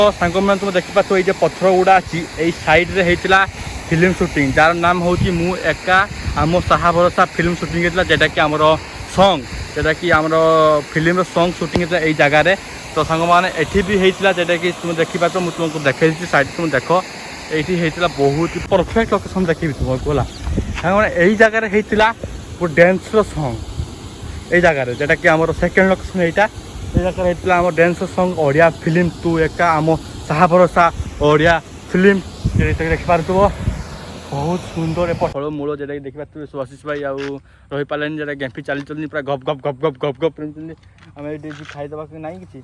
तो सांग मैंने तुम देखिपो ये पथर गुड़ा अच्छी यही सैड्रे होता फिल्म सुटिंग जार नाम हूँ मु एका आम साहा भरोसा फिल्म सुटिंग होता जेटा कि आमर सॉन्ग जेटा कि आमर फिल्म सॉन्ग सुटिंग होता यही जगार। तो सांग मैंने एठी भी होता जेटा कि तुम देखिपा मुझे तुमको देखी सैड तुम देख ये होता बहुत परफेक्ट लोकेशन देखी तुमको है सांग मैंने यही जगार होता गोटे डांस सॉन्ग यही जगार जेटा कि आमर सेकेंड लोकेशन यहाँ ये जगह होता आम डांस सॉन्ग ओडिया फिल्म तू एका आम साहा भरोसा ओडिया फिल्म देखिपार बहुत सुंदर फल मूल जेटा देखा सुभाषिष भाई आउ रही पारे जेटा गेंफी चली पूरा गप गप गप गप गप गप आम ये खाईदे कि ना कि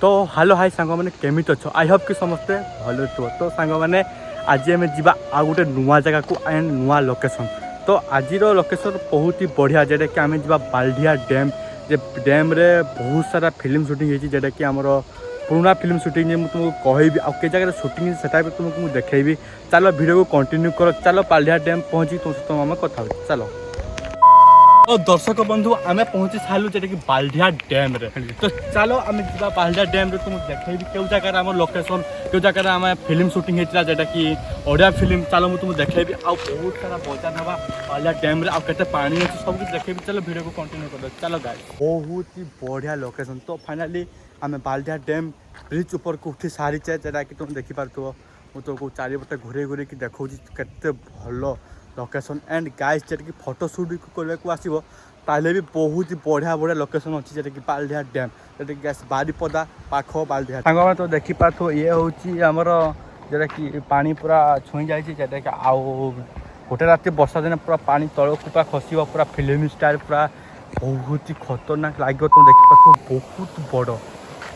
तो हेलो हाई सांग मैंने केमी अच्छ आई होप कि समस्ते भल थो। तो सांग मैंने आज आम जा आ गोटे नुआ जगह को एंड नुआ लोकेशन। तो आज लोकेशन बहुत ही बढ़िया जेटा कि आम जा बाल्डिहा डैम जे डैम रे बहुत सारा फिल्म सुटिंग होती जेटा कि आमर पुराना फिल्म सुटिंग मुझे तुमको कहबी आ के जगह सुटिंग से भी तुमको मुझे देखेबी। चलो वीडियो को कंटिन्यू कर चलो बाल्डिहा डैम पहुँची तुम सहित आम कथा चलो। तो दर्शक बंधु आम पहुँची सारू जेटा कि बाल्डिहा डैम रे। तो चलो आम जा बाल्डिहा डैम रे तुमको देखेबी क्यों जगह आम लोकेशन क्यों जगह आम फिल्म सुटिंग होता जेटा कि ओडिया फिल्म चलो मुझे तुमको देखेबी आ बहुत सारा बजार ना बाल्डिहा डैम रे आते पानी अच्छी सब कुछ देखेबी। चलो वीडियो को कंटिन्यू कर चलो गाइस बहुत ही बढ़िया लोकेशन। तो फाइनाली आम बाल्डिहा डैम ब्रिज ऊपर को उठी सारीचे जेटा कि तुम देखिपार मुझे तो चारिपटे घूरे घूरे कि देखा केते भल लोकेशन एंड गाइस जेटा कि फोटो शूट करने को आसो ताले भी बहुत ही बढ़िया बढ़िया लोकेशन अच्छी जेटा कि बाल्डिहा डैम जेटा कि गैस बारिपदा पाख बाल्डिहा सांग में तो देखिपार ये हूँ आमर जेटा कि पानी पूरा छुई जाए जेटा कि आउ गोटे रात वर्षा दिन पूरा पानी तलक पूरा खसब पूरा फिल्म स्टाइल पूरा बहुत ही खतरनाक लगे तुम देखिपार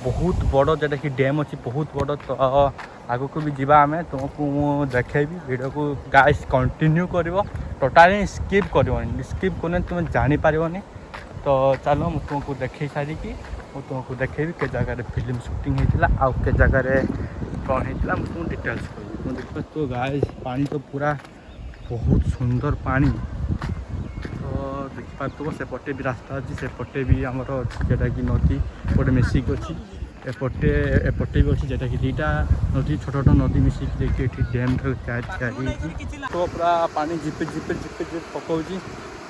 बहुत बड़ जेटा कि डैम अच्छी बहुत बड़। तो आग को भी जीवा आम तुमको देखेबी वीडियो को गाइस कंटिन्यू कर टोटाली स्किप कर स्किप करने तुम जापर। तो चलो मुझे तुमको देखे सारिकी मुझे तुमको देखेबी के जगह फिल्म सुटिंग होता आउ के जगह कौन होता मुझे तुमको डिटेल्स कह तुम देख तो गाइस पानी तो पूरा बहुत सुंदर पानी। तो देखिपार सेपटे भी रास्ता अच्छी सेपटे भी आमर जेटा कि नदी गोटे मिसिक अच्छी एपटे एपटे भी अच्छी जेटा कि दुईटा नदी छोट छोट नदी मिसिक देखिए ये डैम तो पूरा पानी झिपे झिपे झिपे झिप पकाऊँगी।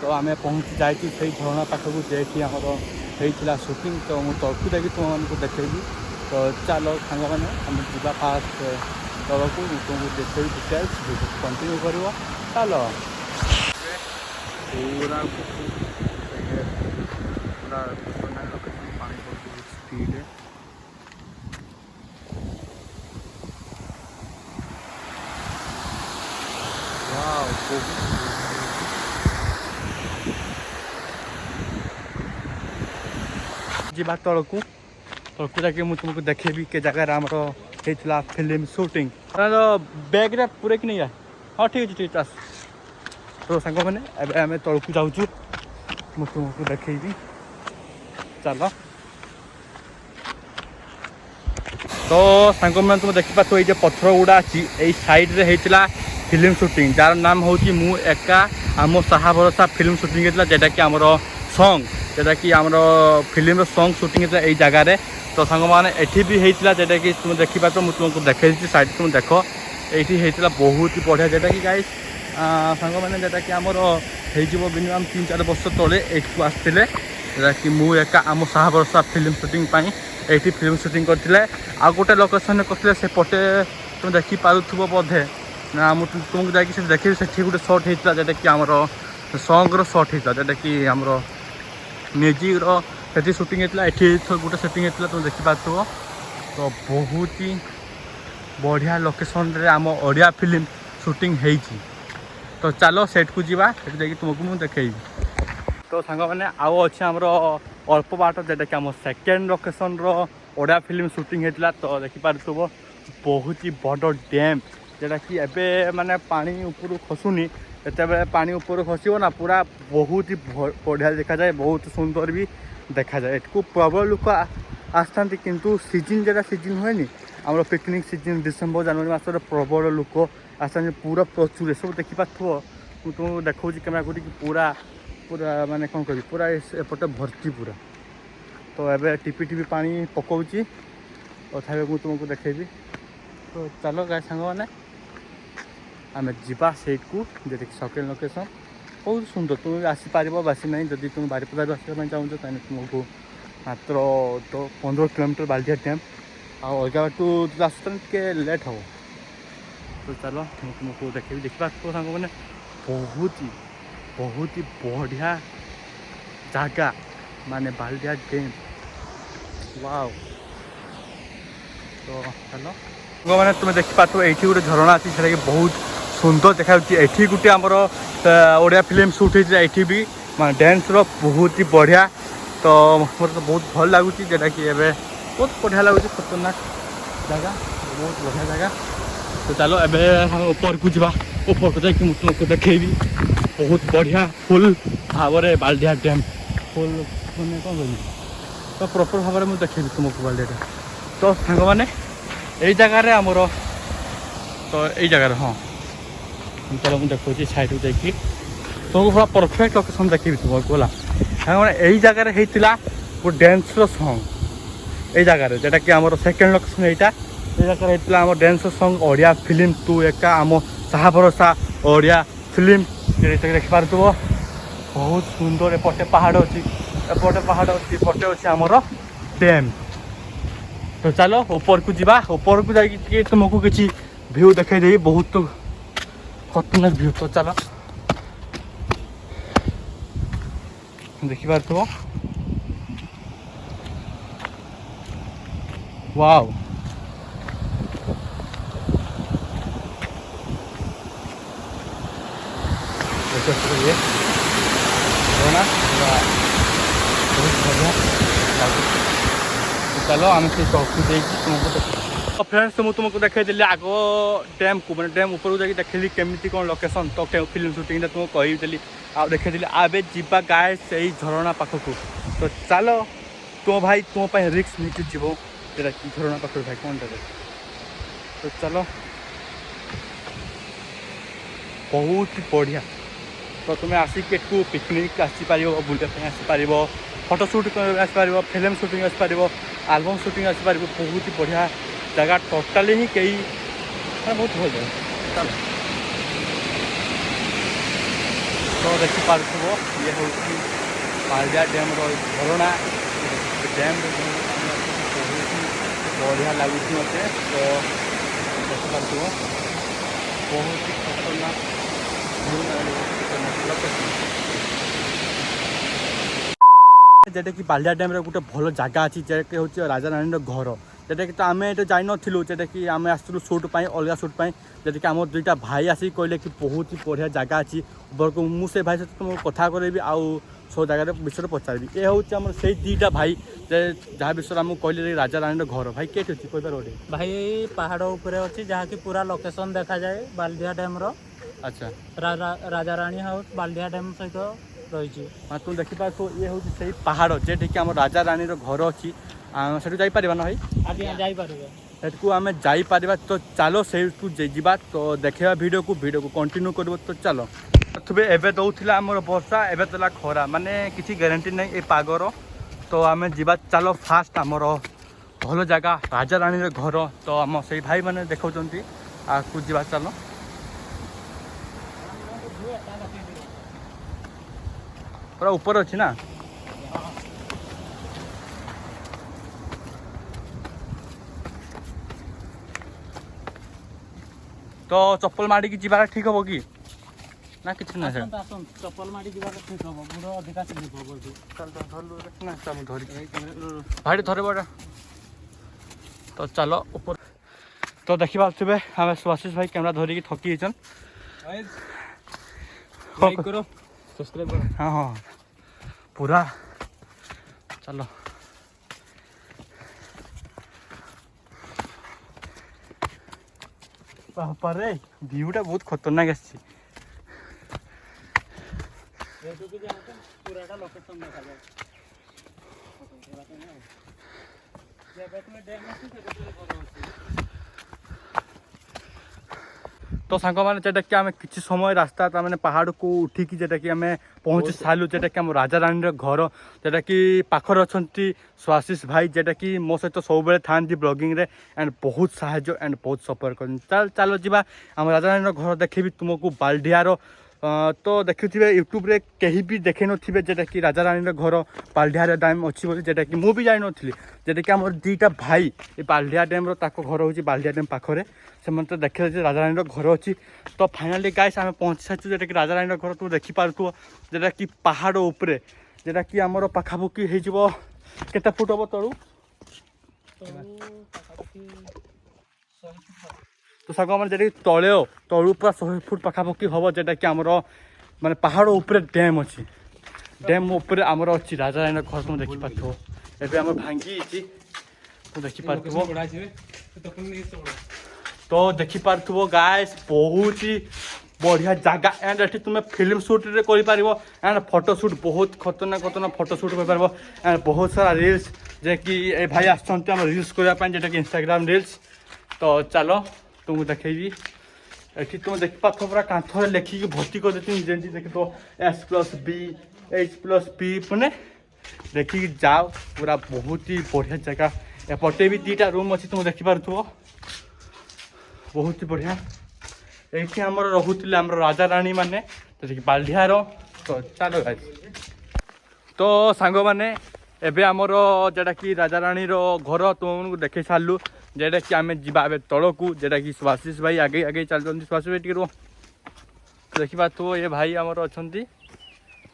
तो आम पहुँची जाए से झरणा पाखक जेठी आमर होता सुटिंग। तो मुझे तलकू जाकि तुमको देखेबी। तो चलो सांग मैंने आम जा फास्ट तलक तुमको देखे डिटेल्स कंटिन्यू कर चलो पूरा पूरा पानी बहुत स्पीड है। जा तलकू तलकू जाके मुझे तुमको देखेबी के जगह आमर होता फिल्म सुटिंग बैग रे पूरे कि नहीं जाए। हाँ ठीक है आस। तो सांग मैंने आम तलकू जाऊँ मुझे तुमको देखेबी चलो। तो सांग मैंने तुम देखिपो ये पथर गुड़ा अच्छी यही सैड्रे होता फिल्म सुटिंग जार नाम हूँ मु एका आम साहा भरोसा फिल्म सुटिंग होता जेटा कि आमर सॉन्ग जेटा कि आमर फिल्म सॉन्ग सुटिंग होता यही जगार। तो सांग मैंने एठी भी होता जेटा कि तुम देखिपार मुझे तुमको देखी सैड तुम देख ये होता बहुत ही बढ़िया जेटा कि गाइस सांग मैंने जेटा कि आमर हो मिनिमम 3-4 वर्ष तले ये आसते जेटा कि मु एका आम साहा भरोसा फिल्म सुटिंग ये फिल्म सुटिंग करते आ गोटे लोकेशन करते सेपटे तुम देखिपार बोधे ना मुझे तुमको जाकि देखी से गोटे सर्ट होता जेटा कि आमर सॉन्ग सर्ट होता जेटा कि आमर म्यूजिक रो सुटिंग होता ये गोटे सेटिंग होता तुम देखिपार। तो बहुत ही बढ़िया लोकेशन रे आम ओडिया फिल्म सुटिंग होती। तो चलो सेट को जीवा सेठ तुमको मुझे देखेबी। तो सांग मैंने आउ अच्छे आमर अल्प बाट जेटा कि आम सेकेंड लोकेशन रो ओडिया फिल्म सुटिंग होता। तो देखिपार बहुत ही बड़ डैम जेटा कि एबे माने पानी ऊपर खसुनी एते पानी ऊपर खसो ना पूरा बहुत ही बढ़िया देखा जाए बहुत सुंदर भी देखा जाए। को प्रबल लोक आसता किंतु सीजन जेटा सीजन हुए आम पिकनिक सीजन डिसेम्बर जनवरी मस प्रबल लोक आसता पूरा प्रचुर सब देखिपार तुमको देखा कैमेरा कर पूरा पूरा माने कौन कह पूरा एपटे भर्ती पूरा तो एबे टिपी टिपी पानी पकाऊँगी तथा मुझे तुमको देखेबी तो चलो गाय सांग मैंने आम जा से सेकेंड लोकेशन बहुत सुंदर तुम आसीपर बासी ना जदि तुम बारिपदा आसपा चाहूँ तुमको मात्र तो 15 किलोमीटर बाल्दिया डैम अलग बाटू आसता टे लेट हम तो चलो मुझे तुमको देखेबी देखा तो सांग मैंने बहुत ही बढ़िया जगह माने बाल्दिया डैम वाओ तो चलो मैंने तुम देखिपो ये गोटे झरणा अच्छी से बहुत सुंदर देखा ये गोटे आमर ओडिया फिल्म शूट होता ये भी डांस बहुत ही बढ़िया तो मोर तो बहुत भल लगुच जोटा कि एबे बहुत बढ़िया लगुच खतरनाक जगह बहुत बढ़िया जगह तो चलो एबे हम ऊपर को जा ऊपर को जाकि तुमको देखेबी बहुत बढ़िया फुल भाव में बाल्दिया डैम फुल मैंने कौन कह तो प्रॉपर भाव में मुझे देखेबी तुमको बाल्दिया डैम तो सांग मैंने यही जगार आमर तो यही जगार हाँ चलो मुझे देखा साइड को देखिए तुमको पूरा परफेक्ट लोकेशन देखी तुमको है मैंने यही जगार होता वो डांस सॉन्ग यही जगार जोटा कि आम सेकेंड लोकेशन यहाँ ये जगह होता आम डांस सॉन्ग ओडिया फिल्म तू एका आम साहा भरोसा ओडिया फिल्म देखिपार बहुत सुंदर एपटे पहाड़ अच्छी एपटे पहाड़ अच्छी एपटे अच्छे आमर डैम तो चलो ऊपर को जा ऊपर को जाकि तुमको किसी व्यू देखी बहुत खतरनाक व्यू तो चलो देखिपार वाओ ये ना बहुत बढ़िया चलो आम से चौकी देखिए तुमको फ्रेंड्स तो मुझे तुमको देखी आग डैम को मैंने डैम ऊपर जाकि देखी केमी कौन लोकेशन तो फिल्म शूटिंग तुमको कहीदेली आ देखी आबे जीवा गाए से झरणा पाखक तो चलो तुम भाई तुम रिक्स नहीं जीव जोटा कि झरणा पाख भाई कौन तो चलो बहुत बढ़िया तो तुम्हें आसिक एटू पिकनिक आसीपर बुलापी आसीपर फोटो शूट आसीपर फिल्म शूटिंग आसीपर आलबम शूटिंग आसीपर बहुत ही बढ़िया जगह टोटाली ही कई बहुत भल जगह तो देखिपार ये हूँ बाल्दिया डैम झरणा डैम बहुत ही बढ़िया लगुच मत तो देखिपार बहुत ही खतरनाक जेटा कि बाल्दिया डैम गोटे भल जगह अच्छी जेटा हूँ राजा रानी घर जेटा कि तो आम ये जाइन जेटा कि आम आसलु सुट अलग सुट जेटा कि आम दुईटा भाई आसिक कहले कि बहुत ही बढ़िया जगह अच्छी को मुझे भाई सहित तुमको कथा करेबी आउ सब जगह विषय पचारि ये हूँ आम से दुईटा भाई जहाँ विषय आमको कहले राजा रानी घर भाई केट अच्छी कहीपर गोटे भाई पहाड़ उपर अच्छी जहाँ की पूरा लोकेशन देखा जाए बाल्दिया डैम रो अच्छा राजा रानी हाउस बाल्दिया डैम सहित रही हाँ तुम देखिपार तो ये हूँ से पहाड़ जेटा कि आम राजा रानी घर अच्छी से जापर ना भाई आगे जापर को आम जापर तो चलो से जा तो देखा वीडियो को कंटिन्यू कर तो चलो एवं दौला आम वर्षा एवं देला खरा माने किसी ग्यारंटी नहीं ये पागर तो आम जा चलो फास्ट आमर भल जगह राजा रानी घर तो आम से भाई मैंने देखा आपको जा चलो पूरा ऊपर अच्छी ना तो चप्पल माड़ी जीवार ठीक हम कि ना कि चप्पल माड़ी जीवार ठीक हम बुढ़ अधिका भाई धर तो चलो ऊपर तो देखी पारे आम सुभाषिष भाई कैमेरा धरिकी थकी हाँ हाँ पूरा चलो पर व्यूटा बहुत खतरनाक आसी तो सांग मैंने जेटा कि आम किसी समय रास्ता मैंने पहाड़ को उठिकी जेटा कि आम पहुँची सारू जेटा कि आम राजा रानी घर जेटा कि पाखर अच्छा स्वाशीष भाई जेटा कि मो सहित सब था ब्लॉगिंग रे एंड बहुत साहाଯ୍य एंड बहुत सपोर्ट कर चलो जी आम राजा रानी घर देखेबी तुमको बाल्डिहार तो देखुए यूट्यूब रे कहीं भी देखे नथिबे जेटा कि राजा रानी घर बाल्डिहार डैम अच्छी बोली जेटा कि मुझे जान नी जेटा कि आम दुईटा भाई ये बाल्डिहा डैम ताको घर हूँ बाल्डिहा डैम पाखे से तो देखे राजा रानी घर अच्छी तो फाइनाली गाइस आम पहुँची सारी जेटा कि राजा रानी घर तुम देखिपु जेटा कि पहाड़ उपरे जेटा कि आमर पाखापाखि हो केते फुट हम तलू तो साग मैंने जेटा तले तलू पूरा 100 फुट पाखापाखि हम जेटा कि आमर माने पहाड़ उपरे डैम अच्छी डैम उपरे आमर अच्छी राजा रानी घर तुम देखिपु एबे आम भांगी तुम देखिपु तो देखिपु गाइस बहुत ही बढ़िया जगह एंड एठी तुम्हें फिल्म शूट रे करि पारिबो एंड फोटो शूट बहुत खतरनाक खतरनाक फोटो शूट कर पारिबो एंड बहुत सारा रील्स जे कि ए भाई आछंती हम रील्स करबा पय जेटा कि इंस्टाग्राम रील्स तो चलो तुमको देखेबी एठी तुम देख पाथो पूरा कांथरे लेखि के भर्ती कर देती जेंती देख तो S+B H+P पने देखि जाओ पूरा बहुत ही बढ़िया जगह एपटे भी दीटा रूम अच्छी तुम देखि पारथुबो बहुत ही बढ़िया ये आमर रोते आम राजा रानी मैंने तो देखिए बाल्डिहार तो चलो तो सांग मैंने एबे आमर जेटा कि राजा रानी घर तुमको देखे सारू जेटा कि आम जा तल को जेटा कि स्वाशीष भाई आगे आगे चलते स्वाशीष भाई टी देखिपु ये भाई आमर अच्छा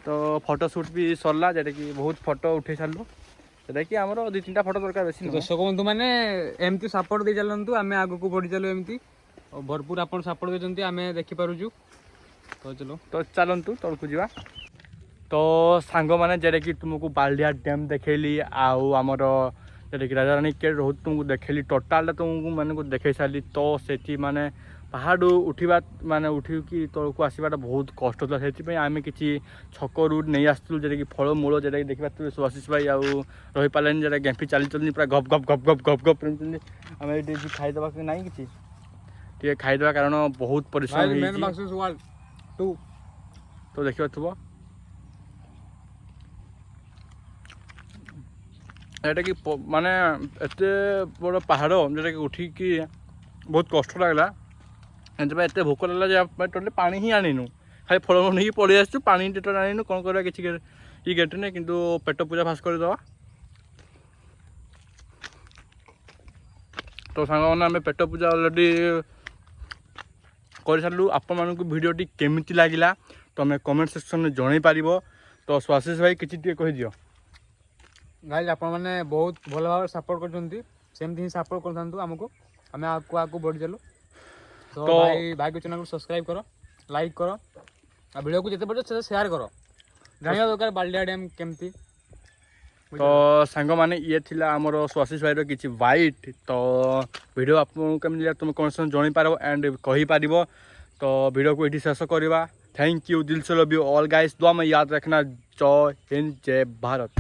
तो फोटो शूट भी सरला जेटा कि बहुत फोटो उठे सारू जेटा कि आमर 2-3टा फोटो दरकार बेसी दर्शक बंधु मैंने एमती सपोर्ट दे चलतु आम आग को बढ़ी चलू एमती भरपूर आप सपोर्ट देते आम देखिपुँ तो चलो तो चलतु तलकू जा तो सांग मैंने जेटा कि तुमको बाल्डिहा डैम देखली आमर जेटा कि राजा रानी के रोड तुमको देखली टोटाल तुमको मैंने देखे सारी तो से माने पहाड़ उठा माने उठिकी तलक आसवाटा बहुत कष्ट था से आम कि छक रूट नहीं आसलु जेटा कि फलमूल जेटा कि देखिए सुभाषिष भाई आउ रही पारे जेटा गेम्फी चली पूरा गप गप गप गप गप गप आम ये खाईदे कि ना कि खाईदे कारण बहुत परिश्रम तो देखिए थो एटा कि माने एते बड़ पहाड़ जेटा कि उठिकी बहुत कष्ट लगला एत भोक लगला टोटल पानी ही आनीनु खाली फलमूल नहीं पड़े आसु पानी टोटल आनीनु कौन कर कि ये गेट नहीं किंतु पेट पूजा फास्ट करदे तो सांग मैंने आम पेट पूजा अलरेडी कर सारू आपण मानक भिडटी केमिति लागला तो आम कमेंट सेक्शन में जन पार तो स्वाशीष भाई किसी कही दियो गाइस आप मैंने बहुत भल भाव सपोर्ट करमती ही सपोर्ट कर आमको आम आगे बढ़ी चलू तो भाई को चैनल को सब्सक्राइब करो लाइक करो आ वीडियो को जिते पड़े शेयर करो जाना दरकार बाल्डिहा डैम केमती तो सांग मैंने ये थिला आमर स्वाशीष भाई किसी वाइट तो वीडियो आपको केमती तुम कौन जन पार एंड कही पार तो वीडियो को ये शेष करवा थैंक यू दिल से लव यू ऑल गाइस दुआ में याद रखना जय हिंद जय भारत।